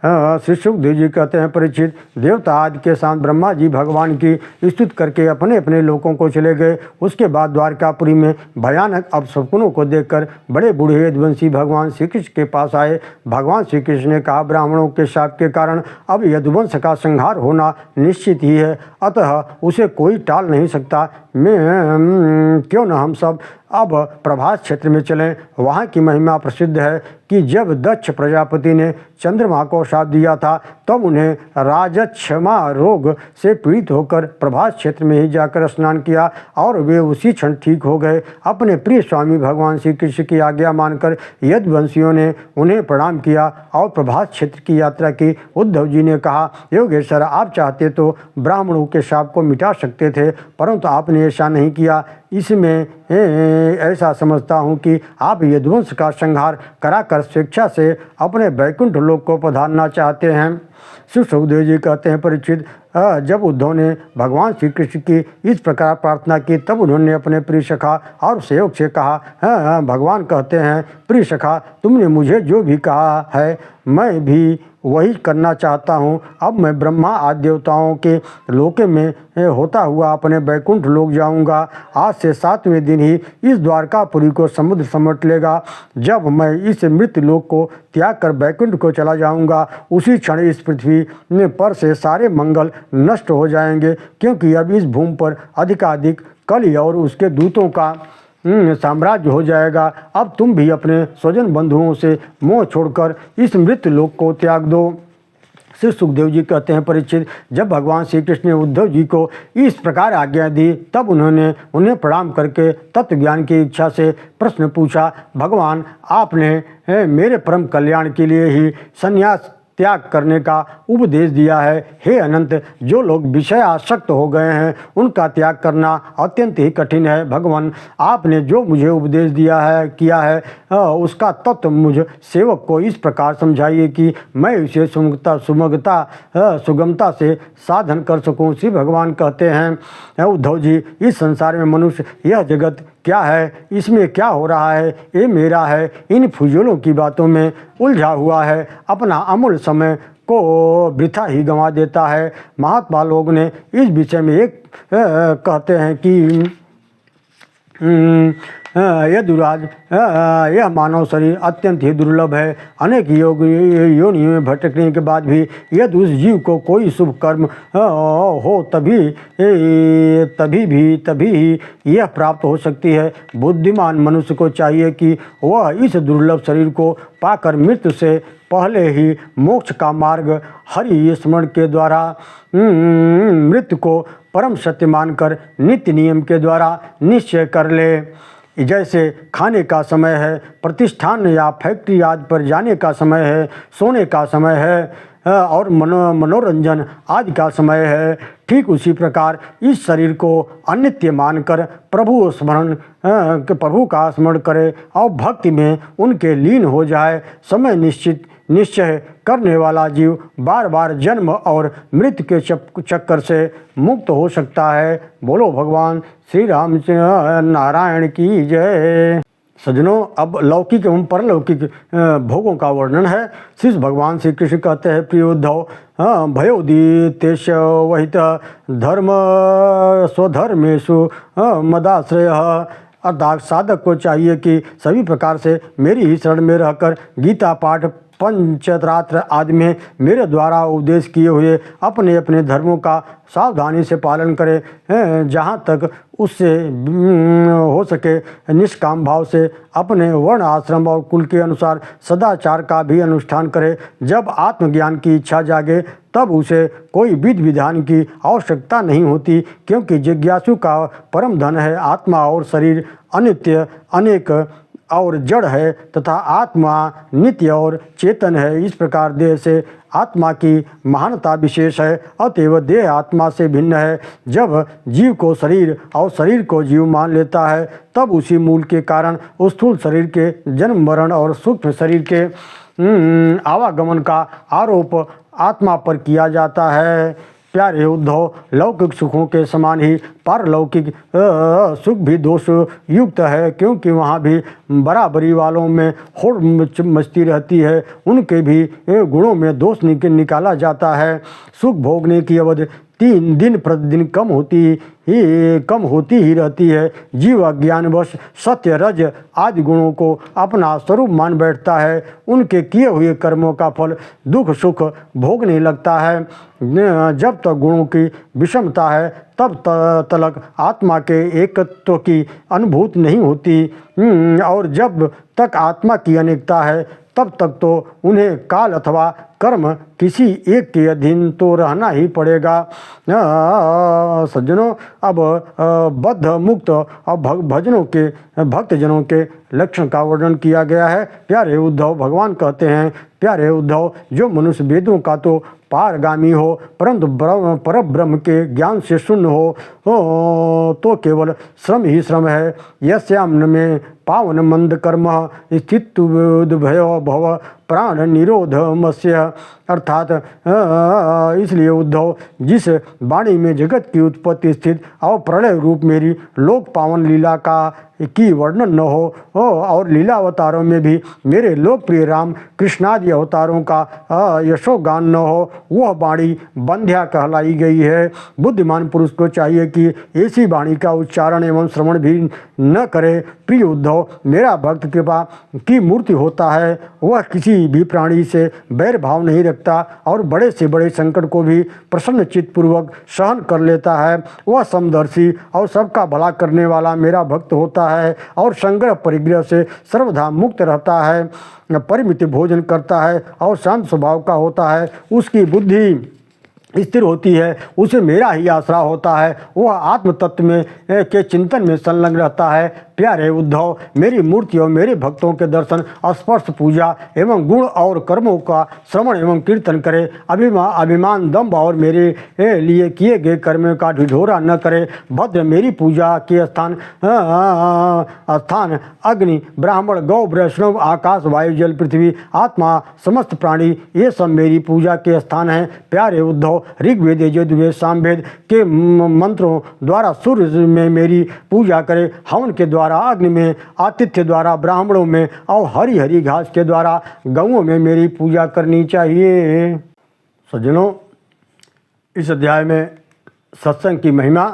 श्री सुखदेव जी कहते हैं, परीक्षित, देवता आदि के साथ ब्रह्मा जी भगवान की स्तुति करके अपने अपने लोकों को चले गए। उसके बाद द्वारकापुरी में भयानक अपशकुनों को देखकर बड़े बूढ़े यदुवंशी भगवान श्री कृष्ण के पास आए। भगवान श्री कृष्ण ने कहा, ब्राह्मणों के शाप के कारण अब यदुवंश का संहार होना निश्चित ही है, अतः उसे कोई टाल नहीं सकता। क्यों न हम सब अब प्रभास क्षेत्र में चलें। वहाँ की महिमा प्रसिद्ध है कि जब दक्ष प्रजापति ने चंद्रमा को शाप दिया था तब उन्हें राजक्षमा रोग से पीड़ित होकर प्रभास क्षेत्र में ही जाकर स्नान किया और वे उसी क्षण ठीक हो गए। अपने प्रिय स्वामी भगवान श्री कृष्ण की आज्ञा मानकर यदुवंशियों ने उन्हें प्रणाम किया और प्रभास क्षेत्र की यात्रा की। उद्धव जी ने कहा, योगेश्वर, आप चाहते तो ब्राह्मणों के शाप को मिटा सकते थे, परंतु आपने ऐसा नहीं किया। इसमें ऐसा समझता हूँ कि आप यदुवंश का संहार कराकर स्वेच्छा से अपने वैकुंठ लोक को पधारना चाहते हैं। श्री सुखदेव जी कहते हैं, परीक्षित, जब उद्धव ने भगवान श्री कृष्ण की इस प्रकार प्रार्थना की तब उन्होंने अपने प्रिय सखा और सेवक से कहा, भगवान कहते हैं, प्रिय सखा, तुमने मुझे जो भी कहा है मैं भी वही करना चाहता हूँ। अब मैं ब्रह्मा आदि देवताओं के लोके में होता हुआ अपने वैकुंठ लोक जाऊँगा। आज से 7वें दिन ही इस द्वारकापुरी को समुद्र समेट लेगा। जब मैं इस मृत लोक को त्याग कर वैकुंठ को चला जाऊँगा, उसी क्षण इस पृथ्वी पर से सारे मंगल नष्ट हो जाएंगे, क्योंकि अब इस भूमि पर अधिकाधिक कलि और उसके दूतों का साम्राज्य हो जाएगा। अब तुम भी अपने स्वजन बंधुओं से मोह छोड़कर इस मृत लोक को त्याग दो। श्री सुखदेव जी कहते हैं, परीक्षित, जब भगवान श्री कृष्ण ने उद्धव जी को इस प्रकार आज्ञा दी तब उन्होंने उन्हें प्रणाम करके तत्व ज्ञान की इच्छा से प्रश्न पूछा, भगवान, आपने मेरे परम कल्याण के लिए ही संन्यास त्याग करने का उपदेश दिया है। हे अनंत, जो लोग विषय आसक्त हो गए हैं उनका त्याग करना अत्यंत ही कठिन है। भगवान, आपने जो मुझे उपदेश किया है उसका तत्व मुझ सेवक को इस प्रकार समझाइए कि मैं इसे सुगमता से साधन कर सकूं। श्री भगवान कहते हैं, उद्धव जी, इस संसार में मनुष्य, यह जगत क्या है, इसमें क्या हो रहा है, ये मेरा है, इन फुजूलों की बातों में उलझा हुआ है, अपना अमूल्य समय को वृथा ही गंवा देता है। महात्मा लोग ने इस विषय में एक कहते हैं कि यदुराज, यह मानव शरीर अत्यंत ही दुर्लभ है। अनेक योनियों में भटकने के बाद भी यदि उस जीव को कोई शुभ कर्म हो तभी ही यह प्राप्त हो सकती है। बुद्धिमान मनुष्य को चाहिए कि वह इस दुर्लभ शरीर को पाकर मृत्यु से पहले ही मोक्ष का मार्ग हरि स्मरण के द्वारा मृत्यु को परम सत्य मानकर नित्य नियम के द्वारा निश्चय कर ले। जैसे खाने का समय है, प्रतिष्ठान या फैक्ट्री आदि पर जाने का समय है, सोने का समय है और मनोरंजन आदि का समय है, ठीक उसी प्रकार इस शरीर को अनित्य मानकर प्रभु का स्मरण करे और भक्ति में उनके लीन हो जाए। समय निश्चय करने वाला जीव बार बार जन्म और मृत्यु के चक्कर से मुक्त हो सकता है। बोलो भगवान श्री रामचंद्र नारायण की जय। सज्जनों, अब लौकिक एवं परलौकिक भोगों का वर्णन है। श्री भगवान श्री कृष्ण कहते हैं, प्रिय उद्धव, भयोदितेश वहित धर्म स्वधर्मेषु मदाश्रय। अर्थात साधक को चाहिए कि सभी प्रकार से मेरी ही शरण में रहकर गीता पाठ, पंचरात्र आदि में मेरे द्वारा उपदेश किए हुए अपने अपने धर्मों का सावधानी से पालन करें। जहाँ तक उससे हो सके निष्काम भाव से अपने वर्ण, आश्रम और कुल के अनुसार सदाचार का भी अनुष्ठान करे। जब आत्मज्ञान की इच्छा जागे तब उसे कोई विधि विधान की आवश्यकता नहीं होती, क्योंकि जिज्ञासु का परम धन है आत्मा और शरीर अनित्य, अनेक और जड़ है तथा आत्मा नित्य और चेतन है। इस प्रकार देह से आत्मा की महानता विशेष है, अतएव देह आत्मा से भिन्न है। जब जीव को शरीर और शरीर को जीव मान लेता है तब उसी मूल के कारण उस स्थूल शरीर के जन्म मरण और सूक्ष्म शरीर के आवागमन का आरोप आत्मा पर किया जाता है। प्यारे उद्धव, लौकिक सुखों के समान ही पारलौकिक सुख भी दोष युक्त है, क्योंकि वहाँ भी बराबरी वालों में होड़ मचती रहती है। उनके भी गुणों में दोष निकाला जाता है। सुख भोगने की अवधि दिन प्रतिदिन कम होती ही रहती है। जीव अज्ञानवश सत्य रज आदि गुणों को अपना स्वरूप मान बैठता है। उनके किए हुए कर्मों का फल दुख सुख भोगने लगता है। जब तक गुणों की विषमता है तब तक आत्मा के एकत्व की अनुभूति नहीं होती, और जब तक आत्मा की अनेकता है तब तक तो उन्हें काल अथवा कर्म किसी एक के अधीन तो रहना ही पड़ेगा। सज्जनों, अब बद्ध मुक्त और भक्तजनों के लक्षण का वर्णन किया गया है। प्यारे उद्धव, भगवान कहते हैं, प्यारे उद्धव, जो मनुष्य वेदों का तो पारगामी हो परंतु परब्रह्म के ज्ञान से शून्य हो तो केवल श्रम ही श्रम है। यस्याम्न में पावन मंद कर्म स्थित भयो भव प्राण निरोध मत्स्य। अर्थात इसलिए उद्धव, जिस वाणी में जगत की उत्पत्ति स्थित और प्रलय रूप मेरी लोक पावन लीला की वर्णन न हो और लीला अवतारों में भी मेरे लोकप्रिय राम कृष्णादि अवतारों का यशोगान न हो, वह वाणी बंध्या कहलाई गई है। बुद्धिमान पुरुष को चाहिए कि ऐसी वाणी का उच्चारण एवं श्रवण भी न करे। प्रिय उद्धव, मेरा भक्त कृपा की मूर्ति होता है। वह किसी भी प्राणी से बैर भाव नहीं रखता और बड़े से बड़े संकट को भी प्रसन्न चित्तपूर्वक सहन कर लेता है। वह समदर्शी और सबका भला करने वाला मेरा भक्त होता है और संग्रह परिग्रह से सर्वदा मुक्त रहता है, परिमित भोजन करता है और शांत स्वभाव का होता है। उसकी बुद्धि स्थिर होती है, उसे मेरा ही आसरा होता है। वह आत्म तत्व में के चिंतन में संलग्न रहता है। प्यारे उद्धव, मेरी मूर्ति और मेरे भक्तों के दर्शन, स्पर्श, पूजा एवं गुण और कर्मों का श्रवण एवं कीर्तन करे। अभिमान, दंभ और मेरे लिए किए गए कर्मों का ढिढोरा न करे। भद्र, मेरी पूजा के स्थान अग्नि, ब्राह्मण, गौ, वैष्णव, आकाश, वायु, जल, पृथ्वी, आत्मा, समस्त प्राणी, ये सब मेरी पूजा के स्थान हैं। प्यारे उद्धव, ऋग्वेद, यजुर्वेद, सामवेद के मंत्रों द्वारा सूर्य में मेरी पूजा करे, हवन के द्वारा अग्नि में, आतिथ्य द्वारा ब्राह्मणों में और हरी हरी घास के द्वारा गौओं में मेरी पूजा करनी चाहिए। सज्जनों, इस अध्याय में सत्संग की महिमा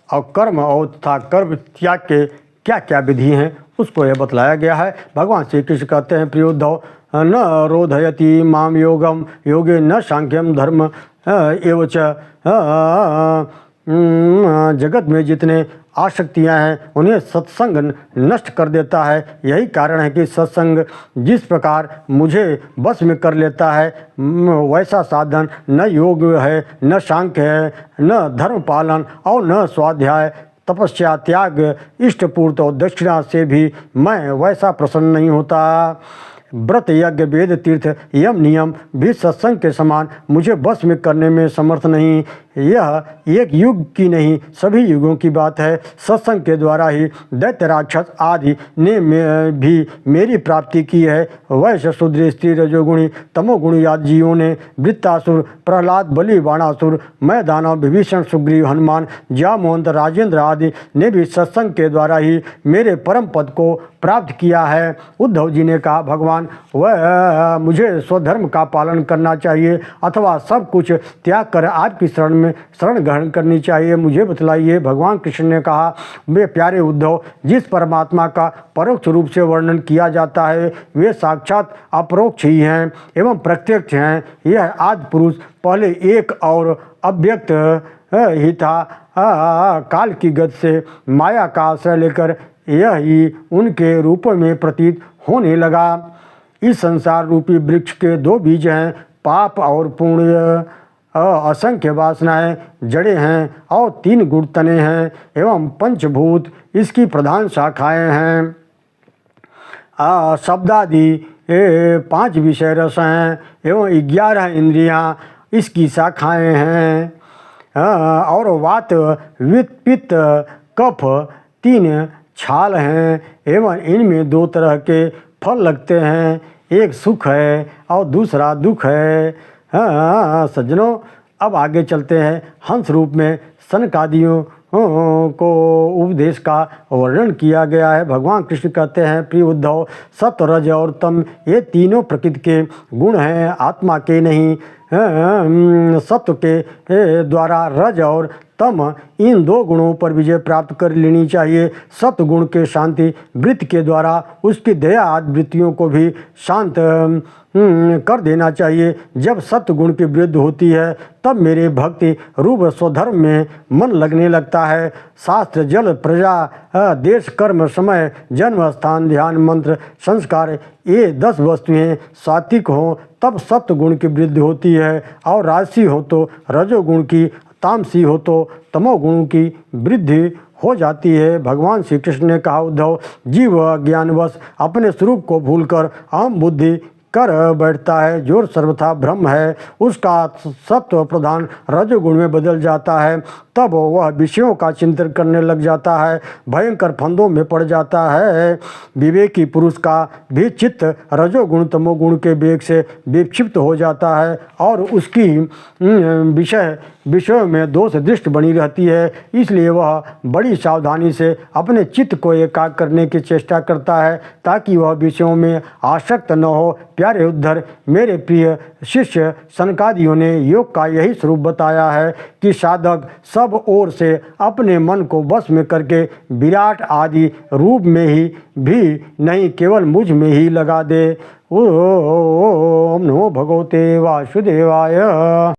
और कर्म और तथा कर्म त्याग के क्या क्या विधि हैं उसको यह बतलाया गया है। भगवान श्री कृष्ण कहते हैं, प्रिय उद्धव, न रोधयति माम योगम योगे न सांख्यम धर्म एवच। जगत में जितने आसक्तियां हैं उन्हें सत्संग नष्ट कर देता है। यही कारण है कि सत्संग जिस प्रकार मुझे बस में कर लेता है वैसा साधन न योग है, न सांख्य है, न धर्म पालन और न स्वाध्याय, तपस्या, त्याग, इष्टपूर्त और दक्षिणा से भी मैं वैसा प्रसन्न नहीं होता। व्रत, यज्ञ, वेद, तीर्थ, यम, नियम भी सत्संग के समान मुझे बस में करने में समर्थ नहीं। यह एक युग की नहीं, सभी युगों की बात है। सत्संग के द्वारा ही दैत्य, राक्षस आदि ने भी मेरी प्राप्ति की है। वैश्य, शूद्र, स्त्री, रजोगुणी, तमोगुणी आदि जीवों ने, वृत्तासुर, प्रहलाद, बलि, बाणासुर, मैं, दानव, विभीषण, सुग्रीव, हनुमान, जामवंत, राजेंद्र आदि ने भी सत्संग के द्वारा ही मेरे परम पद को प्राप्त किया है। उद्धव जी ने कहा, भगवान, वह मुझे स्वधर्म का पालन करना चाहिए अथवा सब कुछ त्याग कर आपकी शरण ग्रहण करनी चाहिए, मुझे बतलाइए। भगवान कृष्ण ने कहा, वे प्यारे उद्धव, जिस परमात्मा का परोक्ष रूप से वर्णन किया जाता है वे साक्षात अपरोक्ष ही हैं एवं प्रत्यक्ष हैं। यह आदि पुरुष पहले एक और अव्यक्त ही था, काल की गति से माया का आश्रय लेकर यह ही उनके रूप में प्रतीत होने लगा। इस संसार रूपी वृक्ष के दो बीज हैं, पाप और पुण्य। असंख्य वासनाएं जड़ें हैं और 3 गुण तने हैं एवं पंचभूत इसकी प्रधान शाखाएं हैं। शब्दादि 5 विषय रस हैं एवं 11 इंद्रियां इसकी शाखाएं हैं। और वात, पित्त, कफ 3 छाल हैं एवं इनमें 2 तरह के फल लगते हैं, एक सुख है और दूसरा दुख है। सज्जनों, अब आगे चलते हैं हंस रूप में सनकादियों को उपदेश का वर्णन किया गया है। भगवान कृष्ण कहते हैं, प्रिय उद्धव, सत्व रज और तम ये तीनों प्रकृति के गुण हैं, आत्मा के नहीं। सत्व के द्वारा रज और तम इन दो गुणों पर विजय प्राप्त कर लेनी चाहिए। सत्व गुण के शांति वृत्ति के द्वारा उसकी दया आदि वृत्तियों को भी शांत कर देना चाहिए। जब सत्व गुण की वृद्धि होती है तब मेरे भक्ति रूप स्वधर्म में मन लगने लगता है। शास्त्र, जल, प्रजा, देश, कर्म, समय, जन्म स्थान, ध्यान, मंत्र, संस्कार ये 10 वस्तुएं सात्विक हों तब सत्व गुण की वृद्धि होती है, और राजसी हो तो रजोगुण की, तामसी हो तो तमोगुण की वृद्धि हो जाती है। भगवान श्री कृष्ण ने कहा, उद्धव, जीव ज्ञानवश अपने स्वरूप को भूलकर अहम बुद्धि कर बैठता है। जो सर्वथा ब्रह्म है उसका सत्व प्रधान रजोगुण में बदल जाता है, तब वह विषयों का चिंतन करने लग जाता है, भयंकर फंदों में पड़ जाता है। विवेकी पुरुष का भी चित्त रजोगुण तमोगुण के वेग से विक्षिप्त हो जाता है और उसकी विषयों में दोष दृष्टि बनी रहती है। इसलिए वह बड़ी सावधानी से अपने चित्त को एकाग्र करने की चेष्टा करता है ताकि वह विषयों में आसक्त न हो। प्यारे उद्धव, मेरे प्रिय शिष्य सनकादियों ने योग का यही स्वरूप बताया है कि साधक सब ओर से अपने मन को वश में करके विराट आदि रूप में ही भी नहीं, केवल मुझ में ही लगा दे। ओम नमो भगवते वासुदेवाय।